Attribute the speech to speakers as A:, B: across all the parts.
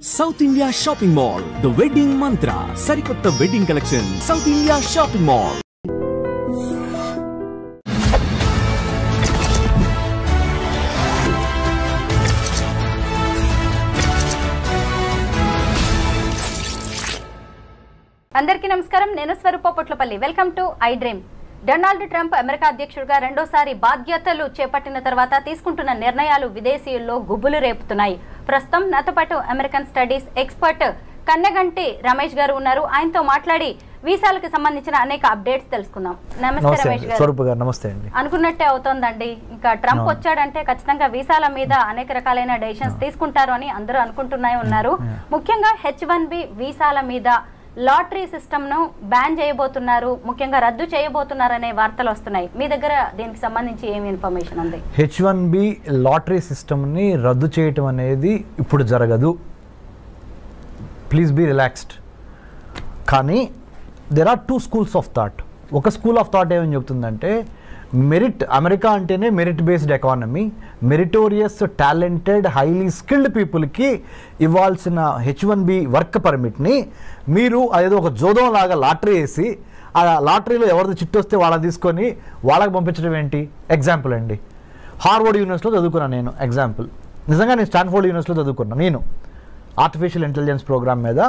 A: South India Shopping Mall, the wedding mantra. Sarikotta wedding collection. South India Shopping Mall.
B: అందరికీ నమస్కారం. నేను Swaroopa Potlapalli. Welcome to I dream. Donald Trump America అధ్యక్షుడిగా రెండోసారి బాధ్యతలు చేపట్టిన తర్వాత తీసుకుంటున్న నిర్ణయాలు విదేశీయుల్లో గుబులు రేపుతున్నాయి. ప్రస్తుతం నాతో పాటు American studies expert Kannaganti Ramesh గారు ఉన్నారు. ఆయనతో మాట్లాడి వీసాలకు సంబంధించిన అనేక అప్డేట్స్ తెలుసుకుందాం. నమస్తే రమేష్ గారు.
C: నమస్తే అండి.
B: అనుకున్నట్టే అవుతోందండి. ఇంకా ట్రంప్ వచ్చాడంటే ఖచ్చితంగా వీసాల మీద అనేక రకాలైన డెసిషన్స్ తీసుకుంటారు అని అందరూ అనుకుంటూనే ఉన్నారు. ముఖ్యంగా H1B వీసాల మీద లాటరీ సిస్టమ్ ను బ్యాన్ చేయబోతున్నారు, ముఖ్యంగా రద్దు చేయబోతున్నారు అనే వార్తలు వస్తున్నాయి. మీ దగ్గర దీనికి సంబంధించి ఏమి ఇన్ఫర్మేషన్ ఉంది?
C: H1B లాటరీ సిస్టమ్ ని రద్దు చేయటం అనేది ఇప్పుడు జరగదు. Please be relaxed. కానీ there are 2 schools of thought. ఒక స్కూల్ ఆఫ్ థాట్ ఏమని చెప్తుందంటే, మెరిట్, అమెరికా అంటేనే merit based economy, meritorious talented highly skilled పీపుల్కి ఇవ్వాల్సిన H1B వర్క్ పర్మిట్ని మీరు అదేదో ఒక జోదం లాగా లాటరీ వేసి ఆ లాటరీలో ఎవరిది చిట్టు వస్తే వాళ్ళని తీసుకొని వాళ్ళకి పంపించడం ఏంటి? ఎగ్జాంపుల్ అండి, హార్వర్డ్ యూనివర్సిటీలో చదువుకున్నాను నేను. ఎగ్జాంపుల్, నిజంగా నేను స్టాన్ఫోర్డ్ యూనివర్సిటీలో చదువుకున్నాను. నేను ఆర్టిఫిషియల్ ఇంటెలిజెన్స్ ప్రోగ్రామ్ మీద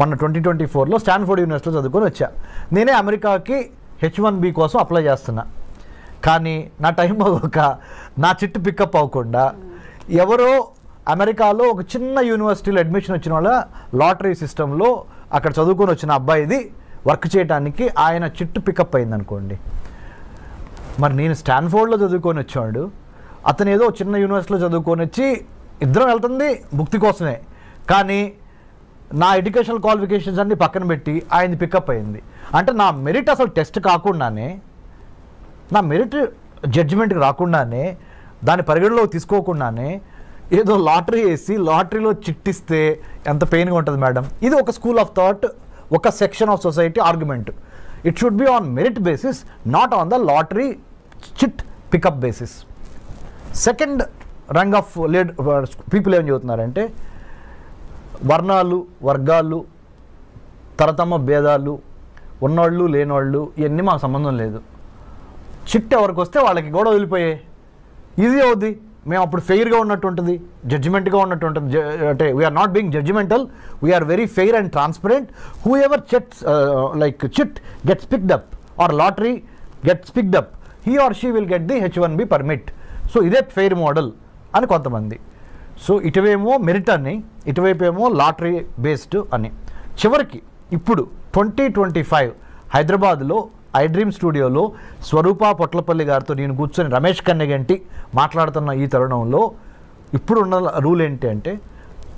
C: మొన్న 2024లో స్టాన్ఫోర్డ్ యూనివర్సిటీలో చదువుకొని వచ్చా. నేనే అమెరికాకి H1B కోసం అప్లై చేస్తున్నా. కానీ నా టైం అవ్వక నా చిట్టు పికప్ అవ్వకుండా ఎవరో అమెరికాలో ఒక చిన్న యూనివర్సిటీలో అడ్మిషన్ వచ్చిన వాళ్ళ లాటరీ సిస్టంలో అక్కడ చదువుకొని వచ్చిన అబ్బాయిది వర్క్ చేయడానికి ఆయన చిట్టు పికప్ అయింది అనుకోండి. మరి నేను స్టాన్ఫోర్డ్లో చదువుకొని వచ్చాడు, అతను ఏదో చిన్న యూనివర్సిటీలో చదువుకొని వచ్చి ఇద్దరం వెళ్తుంది భుక్తి కోసమే. కానీ నా ఎడ్యుకేషనల్ క్వాలిఫికేషన్స్ అన్ని పక్కన పెట్టి ఆయనది పికప్ అయింది. అంటే నా మెరిట్ అసలు టెస్ట్ కాకుండానే, నా మెరిట్ జడ్జిమెంట్కి రాకుండానే, దాని పరిగణలోకి తీసుకోకుండానే ఏదో లాటరీ వేసి లాటరీలో చిట్టిస్తే ఎంత పెయిన్గా ఉంటుంది మేడం. ఇది ఒక స్కూల్ ఆఫ్ థాట్, ఒక section of society argument. It should be on merit basis, not on the lottery chit pickup basis. Second rung of people ఏం చెబుతున్నారంటే, వర్ణాలు, వర్గాలు, తరతమ భేదాలు, ఉన్నవాళ్ళు లేనివాళ్ళు, ఇవన్నీ మాకు సంబంధం లేదు. చిట్ ఎవరికి వస్తే వాళ్ళకి కూడా వదిలిపోయాయి. ఈజీ అవుద్ది. మేము అప్పుడు ఫెయిర్గా ఉన్నట్టు ఉంటుంది, జడ్జిమెంట్గా ఉన్నట్టు ఉంటుంది. అంటే we're not being judgemental, we're very fair and transparent. Whoever chit gets picked up or lottery gets picked up, he or she will get the H1B permit. So ఇదే ఫెయిర్ మోడల్ అని కొంతమంది. So ఇటువేమో merit అని, ఇటువైపు ఏమో lottery based అని. చివరికి ఇప్పుడు 2025 హైదరాబాద్లో ఐ డ్రీమ్ స్టూడియోలో స్వరూప పొట్లపల్లి గారితో నేను కూర్చొని రమేష్ కన్నగంటి మాట్లాడుతున్న ఈ తరుణంలో ఇప్పుడున్న రూల్ ఏంటి అంటే,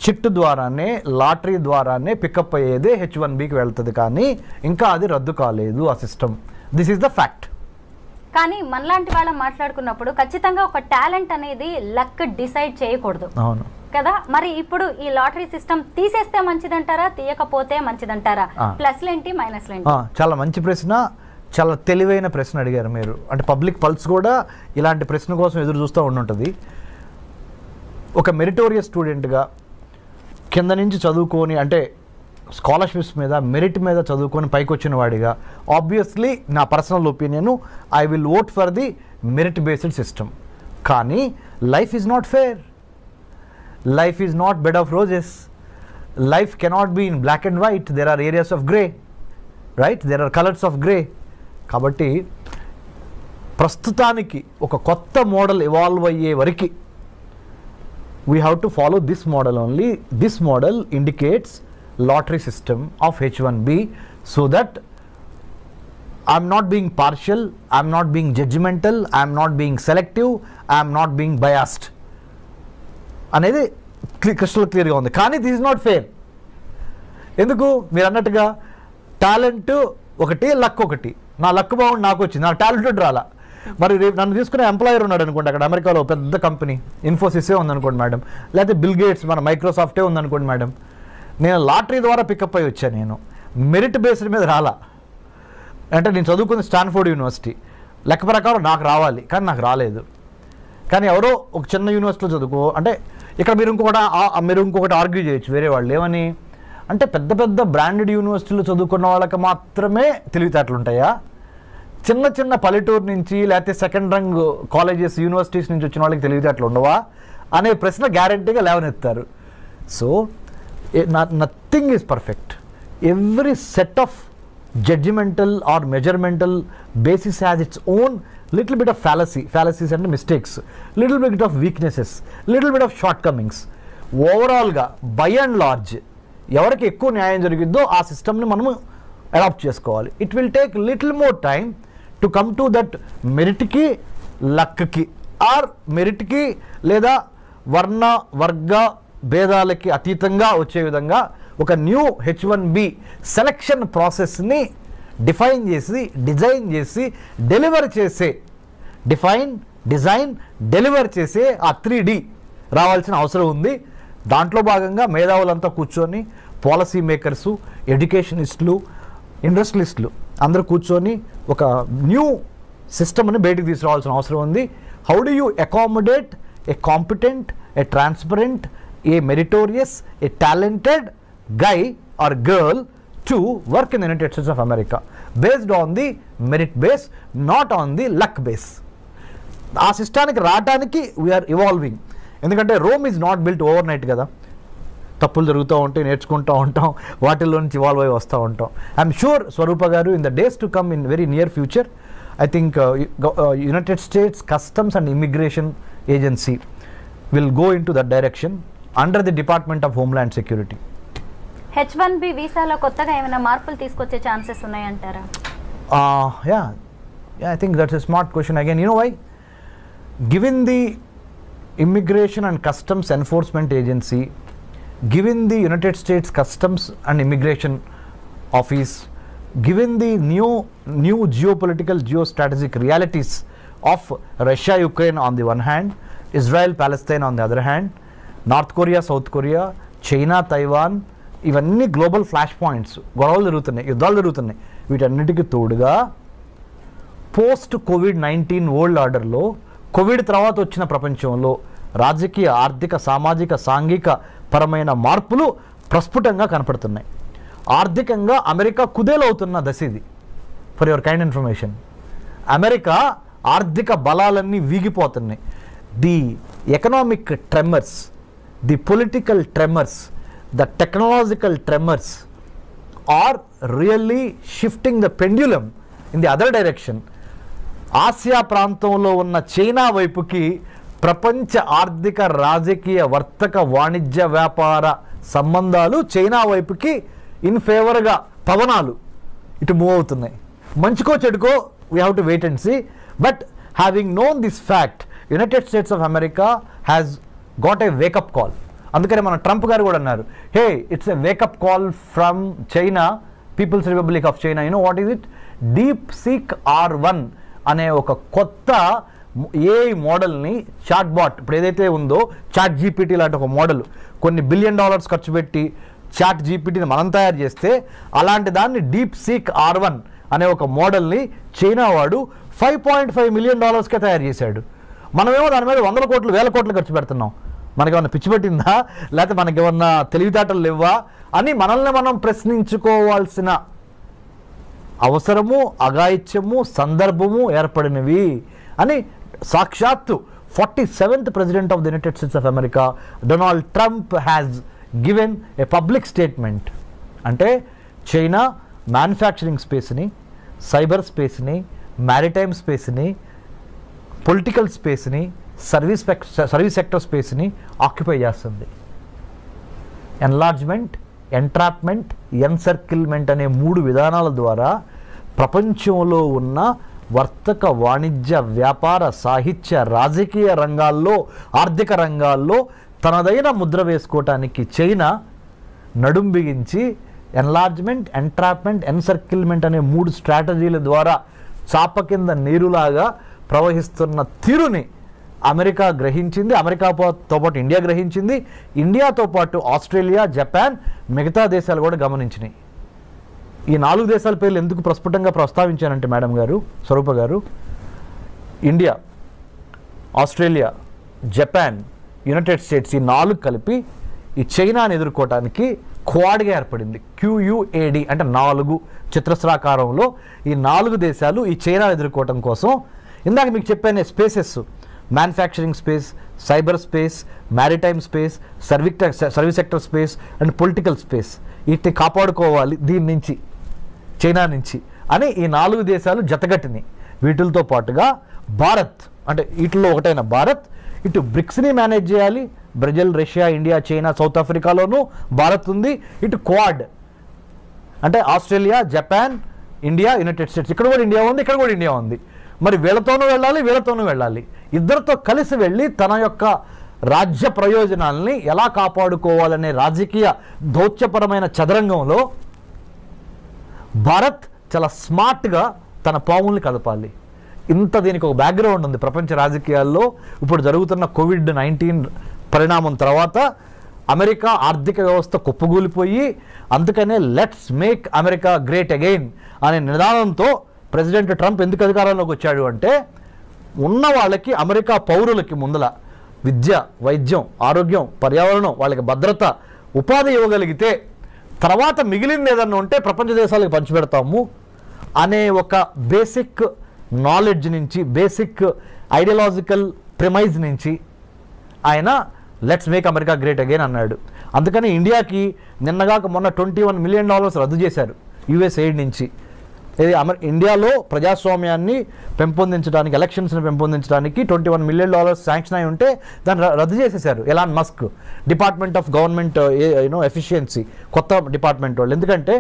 C: చిట్టు ద్వారానే, లాటరీ ద్వారానే పికప్ అయ్యేదే H1Bకి వెళ్తుంది. కానీ ఇంకా అది రద్దు కాలేదు ఆ system. This is the fact.
B: కానీ మనలాంటి వాళ్ళ మాట్లాడుకున్నప్పుడు ఖచ్చితంగా ఒక టాలెంట్ అనేది లక్ డిసైడ్ చేయకూడదు.
C: అవును
B: కదా. మరి ఇప్పుడు ఈ లాటరీ సిస్టమ్ తీసేస్తే మంచిదంటారా, తీయకపోతే మంచిదంటారా? ప్లస్లు ఏంటి, మైనస్లు ఏంటి?
C: చాలా మంచి ప్రశ్న, చాలా తెలివైన ప్రశ్న అడిగారు మీరు. అంటే పబ్లిక్ పల్స్ కూడా ఇలాంటి ప్రశ్న కోసం ఎదురు చూస్తూ ఉండుంటుంది. ఒక మెరిటోరియస్ స్టూడెంట్గా కింద నుంచి చదువుకొని, అంటే స్కాలర్షిప్స్ మీద, మెరిట్ మీద చదువుకొని పైకి వచ్చిన వాడిగా, ఆబ్వియస్లీ నా personal opinion, I will vote for the merit based system. కానీ life is not fair. Life is not bed of roses. Life cannot be in black and white. There are areas of grey, right? There are colours of grey. కాబట్టి ప్రస్తుతానికి ఒక కొత్త model evolve అయ్యే వరకు we have to follow this model only. This model indicates lottery system of H1B, so that I'm not being partial, I'm not being judgmental, I'm not being selective, I'm not being biased అనేది crystal క్లియర్గా ఉంది. కానీ this is not fair. ఎందుకు? మీరు అన్నట్టుగా talent ఒకటి, luck ఒకటి. నా లక్ బాగుండి నాకు వచ్చింది, నా టాలెంటెడ్ రాలా. మరి రేపు నన్ను తీసుకునే ఎంప్లాయర్ ఉన్నాడు అనుకోండి, అక్కడ అమెరికాలో పెద్ద కంపెనీ ఇన్ఫోసిసే ఉందనుకోండి మేడం, లేకపోతే బిల్ గేట్స్, మన మైక్రోసాఫ్టే ఉందనుకోండి మేడం. నేను లాటరీ ద్వారా పికప్ అయ్యి వచ్చాను, నేను మెరిట్ బేస్డ్ మీద రాలా. అంటే నేను చదువుకుంది స్టాన్ఫోర్డ్ యూనివర్సిటీ, లెక్క ప్రకారం నాకు రావాలి, కానీ నాకు రాలేదు. కానీ ఎవరో ఒక చిన్న యూనివర్సిటీలో చదువుకో, అంటే ఇక్కడ మీరు ఇంకొకటి ఆర్గ్యూ చేయొచ్చు వేరే వాళ్ళు ఏమని అంటే పెద్ద పెద్ద బ్రాండెడ్ యూనివర్సిటీలు చదువుకున్న వాళ్ళకి మాత్రమే తెలివితేటలు ఉంటాయా, చిన్న చిన్న పల్లెటూరు నుంచి లేకపోతే సెకండ్ రంగ్ కాలేజెస్ యూనివర్సిటీస్ నుంచి వచ్చిన వాళ్ళకి తెలివితేటలు ఉండవా అనే ప్రశ్న గ్యారంటీగా లేవనెత్తారు. So nothing is perfect. Every set of judgemental or measuremental basis has its own little bit of fallacies and mistakes, little bit of weaknesses, little bit of shortcomings. Overall గా by and large ఎవరికి ఎక్కువ న్యాయం జరిగిద్దో ఆ సిస్టమ్ని మనము adapt చేసుకోవాలి. It will take little more time to come to that మెరిట్కి లక్కి ఆర్ మెరిట్కి లేదా వర్గ భేదాలకి అతీతంగా వచ్చే విధంగా ఒక న్యూ H1B సెలక్షన్ ప్రాసెస్ని డిఫైన్ చేసి డిజైన్ చేసి డెలివర్ చేసే డెలివర్ చేసే ఆ 3D రావాల్సిన అవసరం ఉంది. దాంట్లో భాగంగా మేధావులంతా కూర్చొని పాలసీ మేకర్సు, ఎడ్యుకేషనిస్టులు, ఇండస్ట్రియలిస్టులు అందరూ కూర్చొని ఒక న్యూ సిస్టమ్ని బయటికి తీసుకురావాల్సిన అవసరం ఉంది. How do you accommodate A competent, A transparent, A meritorious, A talented guy or girl to work in the United States of America based on the merit base, not on the luck base. ఆ సిస్టానికి రావడానికి we are evolving. ఎందుకంటే Rome is not built over night కదా, తప్పులు జరుగుతూ ఉంటాయి, నేర్చుకుంటూ ఉంటాం, వాటిల్లో నుంచి ఇవాల్వ్ అయి వస్తూ ఉంటాం. ఐఎమ్ షూర్ స్వరూప గారు in the days to come in very near future I think United states customs and immigration agency will go in to that direction under the department of homeland security.
B: H1B వీసాలో కొత్తగా ఏమైనా మార్పులు తీసుకొచ్చే chances ఉన్నాయంటారా?
C: Yeah, I think that's a smart question again. You know why? Given the Immigration and Customs Enforcement Agency, given the United States Customs and Immigration Office, given the new geopolitical, geostrategic realities of Russia, Ukraine on the one hand, Israel, Palestine on the other hand, North Korea, South Korea, China, Taiwan, ఇవన్నీ global flash points, గొడవలు జరుగుతున్నాయి, యుద్ధాలు జరుగుతున్నాయి. వీటన్నిటికీ తోడుగా post COVID-19 world ఆర్డర్లో Covid తర్వాత వచ్చిన ప్రపంచంలో రాజకీయ, ఆర్థిక, సామాజిక, సాంఘిక పరమైన మార్పులు ప్రస్ఫుటంగా కనపడుతున్నాయి. ఆర్థికంగా అమెరికా కుదేలవుతున్న దశ ఇది. For your kind information, America ఆర్థిక బలాలన్నీ వీగిపోతున్నాయి. The economic tremors, the political tremors, the technological tremors are really shifting the pendulum in the other direction. Asia ప్రాంతంలో ఉన్న చైనా వైపుకి ప్రపంచ ఆర్థిక, రాజకీయ, వర్తక, వాణిజ్య, వ్యాపార సంబంధాలు చైనా వైపుకి ఇన్ ఫేవర్గా పవనాలు ఇటు మూవ్ అవుతున్నాయి. మంచికో చెడుకో we have to wait and see. But having known this fact, United States of America has got a wake up call. అందుకని మన ట్రంప్ గారు కూడా అన్నారు, hey it's a wake up call from China, People's Republic of China. You know what is it? DeepSeek R1 అనే ఒక కొత్త AI మోడల్ని, chat bot ఇప్పుడు ఏదైతే ఉందో చాట్ GPT లాంటి ఒక మోడల్, కొన్ని $1 బిలియన్ ఖర్చు పెట్టి చాట్ GPTని మనం తయారు చేస్తే అలాంటి దాన్ని DeepSeek R1 అనే ఒక మోడల్ని చైనా వాడు $5.5 మిలియన్ తయారు చేశాడు. మనమేమో దాని మీద 100 కోట్లు 1000 కోట్లు ఖర్చు పెడుతున్నాం. మనకేమన్నా పిచ్చి పట్టిందా, లేకపోతే మనకేమన్నా తెలివితేటలు లేవా అని మనల్ని మనం ప్రశ్నించుకోవాల్సిన అవసరము, అఘాయిత్యము, సందర్భము ఏర్పడినవి అని సాక్షాత్తు 47th president of the United States of America Donald Trump has given a public statement. అంటే చైనా మ్యానుఫ్యాక్చరింగ్ స్పేస్ని, సైబర్ స్పేస్ని, మ్యారిటైమ్ స్పేస్ని, పొలిటికల్ స్పేస్ని, సర్వీస్ సెక్టర్ స్పేస్ని ఆక్యుపై చేస్తుంది. ఎన్లార్జ్మెంట్, ఎంట్రాప్మెంట్, ఎన్సర్కిల్మెంట్ అనే 3 విధానాల ద్వారా ప్రపంచంలో ఉన్న వర్తక, వాణిజ్య, వ్యాపార, సాహిత్య, రాజకీయ రంగాల్లో, ఆర్థిక రంగాల్లో తనదైన ముద్ర వేసుకోవటానికి చైనా నడుం బిగించి ఎన్లార్జ్మెంట్, ఎంట్రాప్మెంట్, ఎన్సర్కిల్మెంట్ అనే 3 స్ట్రాటజీల ద్వారా చాప కింద నీరులాగా ప్రవహిస్తున్న తీరుని అమెరికా గ్రహించింది. అమెరికాతో పాటు ఇండియా గ్రహించింది. ఇండియాతో పాటు ఆస్ట్రేలియా, జపాన్, మిగతా దేశాలు కూడా గమనించినాయి. ఈ 4 దేశాల పేర్లు ఎందుకు ప్రస్ఫుటంగా ప్రస్తావించానంటే మేడం గారు, స్వరూప గారు, India, Australia, Japan, United states ఈ 4 కలిపి ఈ చైనాని ఎదుర్కోవటానికి క్వాడ్గా ఏర్పడింది. QUAD అంటే 4 చతురస్రాకారంలో ఈ 4 దేశాలు ఈ చైనా ఎదుర్కోవటం కోసం ఇందాక మీకు చెప్పాను spaces, manufacturing space, cyber space, maritime space, service sector space and political space, వీటిని కాపాడుకోవాలి దీని నుంచి, చైనా నుంచి అని ఈ 4 దేశాలు జతగట్టినాయి. వీటితో పాటుగా భారత్ అంటే వీటిలో ఒకటైన భారత్ ఇటు బ్రిక్స్ని మేనేజ్ చేయాలి. Brazil, Russia, India, China, South ఆఫ్రికాలోనూ భారత్ ఉంది. ఇటు క్వాడ్ అంటే Australia, Japan, India, United States, ఇక్కడ కూడా ఇండియా ఉంది, ఇక్కడ కూడా ఇండియా ఉంది. మరి వీళ్ళతోనూ వెళ్ళాలి, వీళ్ళతోనూ వెళ్ళాలి. ఇద్దరితో కలిసి వెళ్ళి తన యొక్క రాజ్య ప్రయోజనాల్ని ఎలా కాపాడుకోవాలనే రాజకీయ దౌత్యపరమైన చదరంగంలో భారత్ చాలా స్మార్ట్గా తన పాముల్ని కదపాలి. దీనికి ఒక బ్యాక్గ్రౌండ్ ఉంది ప్రపంచ రాజకీయాల్లో. ఇప్పుడు జరుగుతున్న COVID-19 పరిణామం తర్వాత అమెరికా ఆర్థిక వ్యవస్థ కుప్పగూలిపోయి, అందుకనే let's make America great again అనే నినాదంతో ప్రెసిడెంట్ ట్రంప్ ఎందుకు అధికారంలోకి వచ్చాడు అంటే, ఉన్న వాళ్ళకి అమెరికా పౌరులకి ముందల విద్య, వైద్యం, ఆరోగ్యం, పర్యావరణం, వాళ్ళకి భద్రత, ఉపాధి ఇవ్వగలిగితే తర్వాత మిగిలింది ఏదన్నా ఉంటే ప్రపంచ దేశాలకు పంచిపెడతాము అనే ఒక బేసిక్ నాలెడ్జ్ నుంచి, బేసిక్ ఐడియాలజికల్ ప్రిమైజ్ నుంచి ఆయన let's make America great again అన్నాడు. అందుకని ఇండియాకి నిన్నగాక మొన్న $21 మిలియన్ రద్దు చేశారు US ఎయిడ్ నుంచి. ఇది ఇండియాలో ప్రజాస్వామ్యాన్ని పెంపొందించడానికి, ఎలక్షన్స్ని పెంపొందించడానికి $21 మిలియన్ శాంక్షన్ అయి ఉంటే దాన్ని రద్దు చేసేశారు Elon Musk, department of government efficiency, కొత్త డిపార్ట్మెంట్ వాళ్ళు. ఎందుకంటే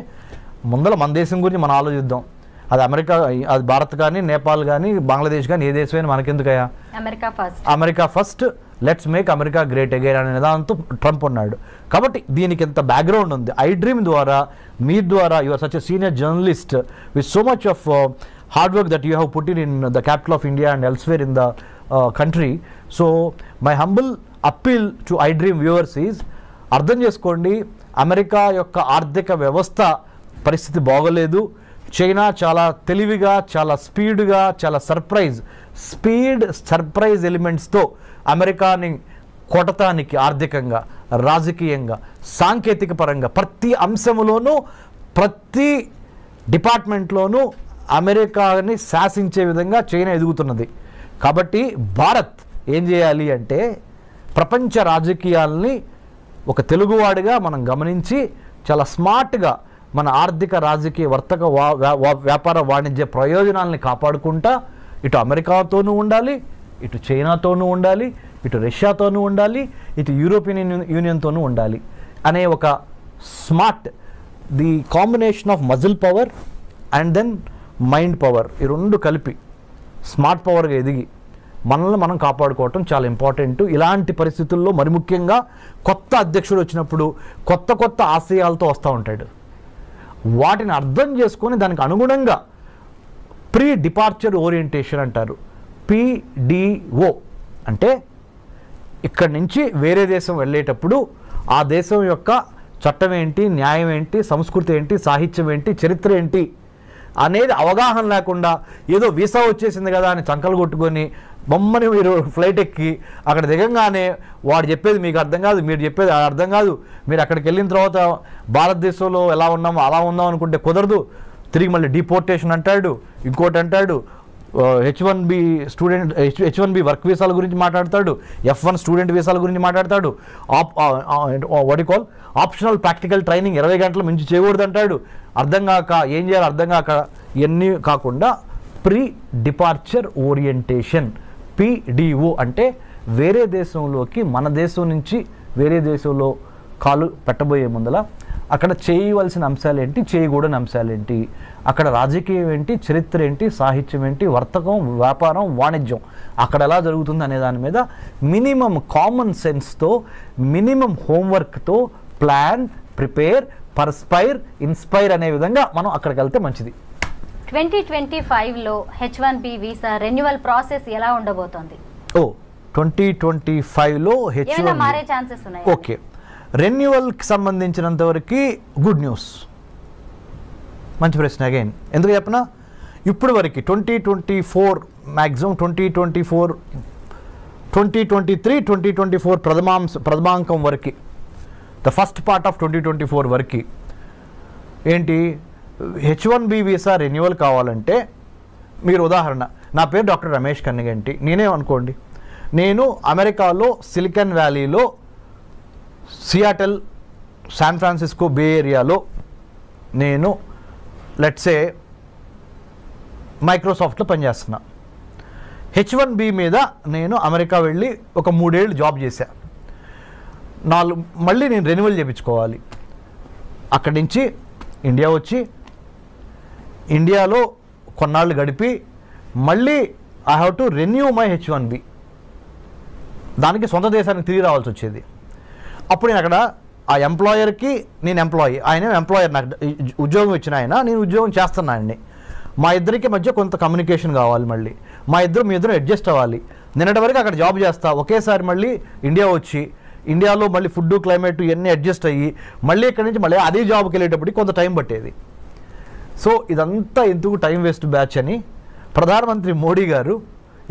C: ముందర మన దేశం గురించి మనం ఆలోచిద్దాం. అది అమెరికా, అది భారత్ కానీ, నేపాల్ కానీ, బంగ్లాదేశ్ కానీ, ఏ దేశమైనా మనకెందుకయ్యా, America first, let's make America great again అనే నిదానంతో ట్రంప్ ఉన్నాడు. కాబట్టి దీనికి ఎంత బ్యాక్గ్రౌండ్ ఉంది. ఐ డ్రీమ్ ద్వారా, మీ ద్వారా, you are such a senior journalist with so much of hard work that you have put in the capital of India and elsewhere in the country. So my humble appeal to I Dream viewers is, అర్థం చేసుకోండి, America యొక్క ఆర్థిక వ్యవస్థ పరిస్థితి బాగోలేదు. China చాలా తెలివిగా, చాలా స్పీడ్గా, చాలా సర్ప్రైజ్ ఎలిమెంట్స్తో అమెరికాని కొట్టటానికి ఆర్థికంగా, రాజకీయంగా, సాంకేతిక పరంగా ప్రతి అంశంలోనూ, ప్రతి డిపార్ట్మెంట్లోనూ అమెరికాని శాసించే విధంగా చైనా ఎదుగుతున్నది. కాబట్టి భారత్ ఏం చేయాలి అంటే, ప్రపంచ రాజకీయాల్ని ఒక తెలుగువాడిగా మనం గమనించి చాలా స్మార్ట్గా మన ఆర్థిక, రాజకీయ, వర్తక, వ్యాపార, వాణిజ్య ప్రయోజనాలని కాపాడుకుంటా ఇటు అమెరికాతోనూ ఉండాలి, ఇటు చైనాతోనూ ఉండాలి, ఇటు రష్యాతోనూ ఉండాలి, ఇటు యూరోపియన్ యూనియన్తోనూ ఉండాలి అనే ఒక smart, the combination of muscle power and then mind power, ఈ రెండు కలిపి స్మార్ట్ పవర్గా ఎదిగి మనల్ని మనం కాపాడుకోవటం చాలా ఇంపార్టెంట్. ఇలాంటి పరిస్థితుల్లో మరి ముఖ్యంగా కొత్త అధ్యక్షుడు వచ్చినప్పుడు కొత్త ఆశయాలతో వస్తూ ఉంటాడు. వాటిని అర్థం చేసుకొని దానికి అనుగుణంగా ప్రీ డిపార్చర్ ఓరియంటేషన్ అంటారు, PDO అంటే ఇక్కడి నుంచి వేరే దేశం వెళ్ళేటప్పుడు ఆ దేశం యొక్క చట్టం ఏంటి, న్యాయం ఏంటి, సంస్కృతి ఏంటి, సాహిత్యం ఏంటి, చరిత్ర ఏంటి అనేది అవగాహన లేకుండా ఏదో వీసా వచ్చేసింది కదా అని చంకలు కొట్టుకొని బొమ్మని మీరు ఫ్లైట్ ఎక్కి అక్కడ దిగంగానే వాడు చెప్పేది మీకు అర్థం కాదు, మీరు చెప్పేది అర్థం కాదు, మీరు అక్కడికి వెళ్ళిన తర్వాత భారతదేశంలో ఎలా ఉన్నామో అలా ఉందాం అనుకుంటే కుదరదు, తిరిగి మళ్ళీ డిపోర్టేషన్ అంటాడు, ఇంకోటి అంటాడు, H1B వర్క్ వీసాల గురించి మాట్లాడతాడు, F1 స్టూడెంట్ వీసాల గురించి మాట్లాడతాడు, ఆప్షనల్ ప్రాక్టికల్ ట్రైనింగ్ 20 గంటల మించి చేయకూడదు అంటాడు. అర్థం కాక ఏం చేయాలో అర్థం కాక ఇవన్నీ కాకుండా ప్రీ డిపార్చర్ ఓరియంటేషన్, PDO అంటే వేరే దేశంలోకి మన దేశం నుంచి వేరే దేశంలో కాలు పెట్టబోయే ముందల అక్కడ చేయవలసిన అంశాలు ఏంటి, చేయకూడని అంశాలు ఏంటి, అక్కడ రాజకీయం ఏంటి, చరిత్ర ఏంటి, సాహిత్యం ఏంటి, వర్తకం, వ్యాపారం, వాణిజ్యం అక్కడ ఎలా జరుగుతుంది అనే దాని మీద మినిమం కామన్ సెన్స్తో, మినిమం హోంవర్క్తో ప్లాన్, ప్రిపేర్, పర్స్పైర్, ఇన్స్పైర్ అనే విధంగా మనం అక్కడికి వెళ్తే మంచిది.
B: 2025లో H1B వీసా రెన్యువల్ ప్రాసెస్ ఎలా ఉండబోతోంది?
C: 2025లో
B: ఏమైనా మారే ఛాన్సెస్ ఉన్నాయి?
C: ఓకే, రెన్యువల్కి సంబంధించినంతవరకు గుడ్ న్యూస్. మంచి ప్రశ్న అగైన్. ఎందుకు చెప్పనా, ఇప్పుడు వరకు 2024 మ్యాక్సిమం 2024 2023-2024 ప్రథమాంకం వరకు, ద ఫస్ట్ పార్ట్ ఆఫ్ 2024 వరకు ఏంటి, H1B వీసా రెన్యువల్ కావాలంటే మీరు ఉదాహరణ, నా పేరు డాక్టర్ రమేష్ కన్నిగంటి, నేనే అనుకోండి, నేను అమెరికాలో సిలికాన్ వ్యాలీలో సియాటల్, శాన్ ఫ్రాన్సిస్కో, బే ఏరియాలో నేను లెట్సే మైక్రోసాఫ్ట్లో పనిచేస్తున్నా. H1B మీద నేను అమెరికా వెళ్ళి ఒక 3 ఏళ్ళు జాబ్ చేశా. మళ్ళీ నేను రెన్యువల్ చేయించుకోవాలి. అక్కడి నుంచి ఇండియా వచ్చి ఇండియాలో కొన్నాళ్ళు గడిపి మళ్ళీ I have to renew my H1B. దానికి సొంత దేశానికి తిరిగి రావాల్సి వచ్చేది. అప్పుడు నేను అక్కడ ఆ ఎంప్లాయర్కి నేను ఎంప్లాయీ, ఆయన ఎంప్లాయర్, నాకు ఉద్యోగం ఇచ్చిన ఆయన, నేను ఉద్యోగం చేస్తున్నా ఆయన్ని. మా ఇద్దరికి మధ్య కొంత కమ్యూనికేషన్ కావాలి, మళ్ళీ మీ ఇద్దరు అడ్జస్ట్ అవ్వాలి. నిన్నటి వరకు అక్కడ జాబ్ చేస్తా, ఒకేసారి మళ్ళీ ఇండియా వచ్చి ఇండియాలో మళ్ళీ ఫుడ్, క్లైమేట్ ఇవన్నీ అడ్జస్ట్ అయ్యి మళ్ళీ ఇక్కడి నుంచి మళ్ళీ అదే జాబ్కి వెళ్ళేటప్పటికి కొంత టైం పట్టేది. సో ఇదంతా ఎందుకు టైం వేస్ట్ బ్యాచ్ అని ప్రధానమంత్రి మోడీ గారు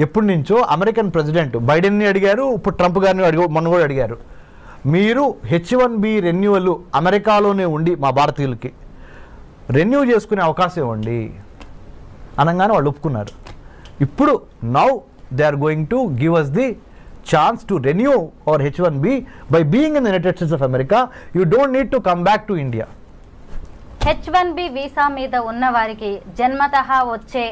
C: ఎప్పటి నుంచో అమెరికన్ ప్రెసిడెంట్ బైడెన్ని అడిగారు, ఇప్పుడు ట్రంప్ గారిని మొన్న కూడా అడిగారు, మీరు H1B రెన్యువల్ అమెరికాలోనే ఉండి మా భారతీయులకి రెన్యూ చేసుకునే అవకాశం ఇవ్వండి అనగానే వాళ్ళు ఒప్పుకున్నారు. ఇప్పుడు now they are going to give us the chance to renew our H1B by being in the United States of America. You don't need to come back to India.
B: H1B visa మీద ఉన్న వారికి జన్మతః వచ్చే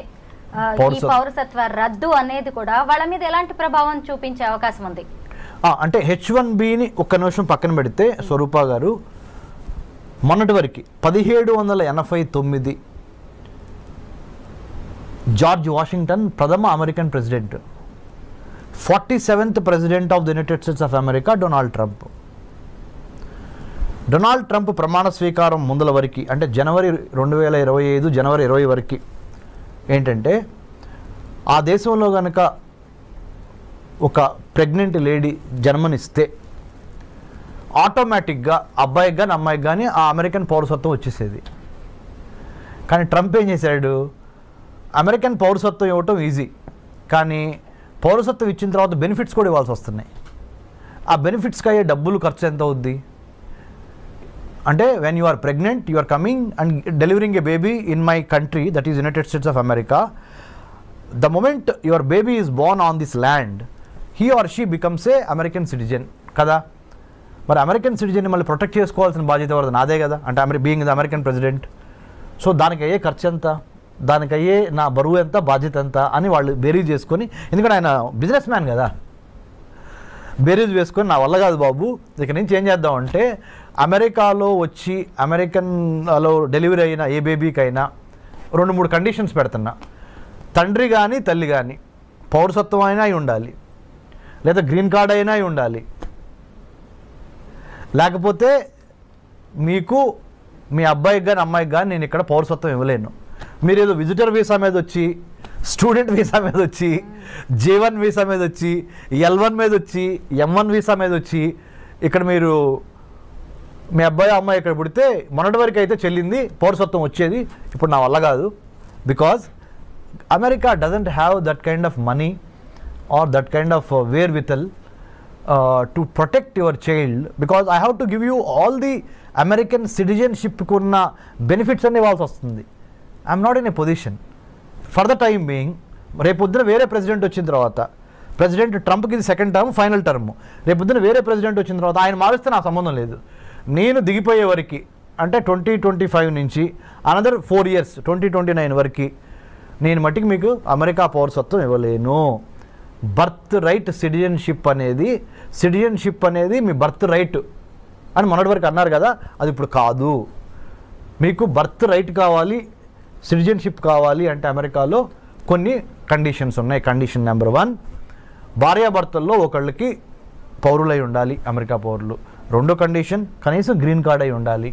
B: ఈ పౌరసత్వ రద్దు అనేది కూడా వాళ్ళ మీద ఎలాంటి ప్రభావం చూపించే అవకాశం ఉంది?
C: అంటే H1Bని ఒక్క నిమిషం పక్కన పెడితే స్వరూప గారు, మొన్నటి వరకు 1789 జార్జ్ వాషింగ్టన్ ప్రథమ American president, 47th president of the United States of America Donald Trump ప్రమాణ స్వీకారం ముందల వరకు, అంటే జనవరి 2025 జనవరి 20 వరకు ఏంటంటే, ఆ దేశంలో కనుక ఒక ప్రెగ్నెంట్ లేడీ జన్మనిస్తే ఆటోమేటిక్గా అబ్బాయికి కానీ అమ్మాయికి కానీ ఆ అమెరికన్ పౌరసత్వం వచ్చేసేది. కానీ ట్రంప్ ఏం చేశాడు, అమెరికన్ పౌరసత్వం ఇవ్వటం ఈజీ, కానీ పౌరసత్వం ఇచ్చిన తర్వాత బెనిఫిట్స్ కూడా ఇవ్వాల్సి వస్తున్నాయి. ఆ బెనిఫిట్స్కి అయ్యే డబ్బులు ఖర్చు ఎంత అవుద్ది అంటే, when you are pregnant, you are coming and delivering a baby in my country, that is United States of America. The moment your baby is born on this land, he or she becomes a American citizen కదా. మరి American సిటిజన్ని మళ్ళీ protect చేసుకోవాల్సిన బాధ్యత ఎవరిది? నాదే కదా, అంటే being the American president. So దానికి అయ్యే ఖర్చు ఎంత, దానికి అయ్యే నా బరువు ఎంత, బాధ్యత ఎంత అని వాళ్ళు బేరీజ్ చేసుకొని, ఎందుకంటే ఆయన బిజినెస్ మ్యాన్ కదా, బేరీజ్ వేసుకొని నా వల్ల కాదు బాబు, ఇక్కడి నుంచి ఏం చేద్దామంటే అమెరికాలో వచ్చి అమెరికన్లో డెలివరీ అయిన ఏ బేబీకైనా 2-3 కండిషన్స్ పెడుతున్నా. తండ్రి కానీ తల్లి కానీ పౌరసత్వం అయినా అయి ఉండాలి, లేదా గ్రీన్ కార్డ్ అయినా అయి ఉండాలి, లేకపోతే మీకు మీ అబ్బాయికి కానీ అమ్మాయికి కానీ నేను ఇక్కడ పౌరసత్వం ఇవ్వలేను. మీరు ఏదో విజిటర్ వీసా మీద వచ్చి, స్టూడెంట్ వీసా మీద వచ్చి, J1 వీసా మీద వచ్చి, L1 మీద వచ్చి, M1 వీసా మీద వచ్చి ఇక్కడ మీరు మీ అబ్బాయి అమ్మాయి ఇక్కడ పుడితే మొన్నటి వరకు అయితే చెల్లింది పౌరసత్వం వచ్చేది, ఇప్పుడు నా వల్ల కాదు. Because America doesn't have that kind of money or that kind of wherewithal to protect your child, because I have to give you all the American సిటిజన్షిప్కి ఉన్న బెనిఫిట్స్ అన్నీ ఇవ్వాల్సి వస్తుంది. I'm not in a position for the time being. రేపొద్దున వేరే president వచ్చిన తర్వాత, president ట్రంప్కి ఇది సెకండ్ టర్మ్, ఫైనల్ టర్మ్, రేపొద్దున వేరే ప్రెసిడెంట్ వచ్చిన తర్వాత ఆయన మారిస్తే నాకు సంబంధం లేదు. నేను దిగిపోయే వరకు, అంటే 2025 నుంచి అనదర్ 4 years 2029 వరకు నేను మట్టికి మీకు అమెరికా పౌరసత్వం ఇవ్వలేను. బర్త్ రైట్ సిటిజన్షిప్ అనేది మీ బర్త్ రైట్ అని మొన్నటి వరకు అన్నారు కదా, అది ఇప్పుడు కాదు. మీకు బర్త్ రైట్ కావాలి, సిటిజన్షిప్ కావాలి అంటే అమెరికాలో కొన్ని కండిషన్స్ ఉన్నాయి. కండిషన్ నెంబర్ 1, భార్యాభర్తల్లో ఒకళ్ళకి పౌరులై ఉండాలి, అమెరికా పౌరులు. 2వ కండిషన్, కనీసం గ్రీన్ కార్డ్ అయి ఉండాలి.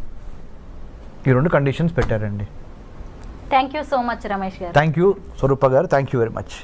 C: ఈ 2 కండిషన్స్ పెట్టారండి.
B: Thank you so much Ramesh గారు.
C: థ్యాంక్ యూ స్వరూప గారు, థ్యాంక్ యూ వెరీ మచ్.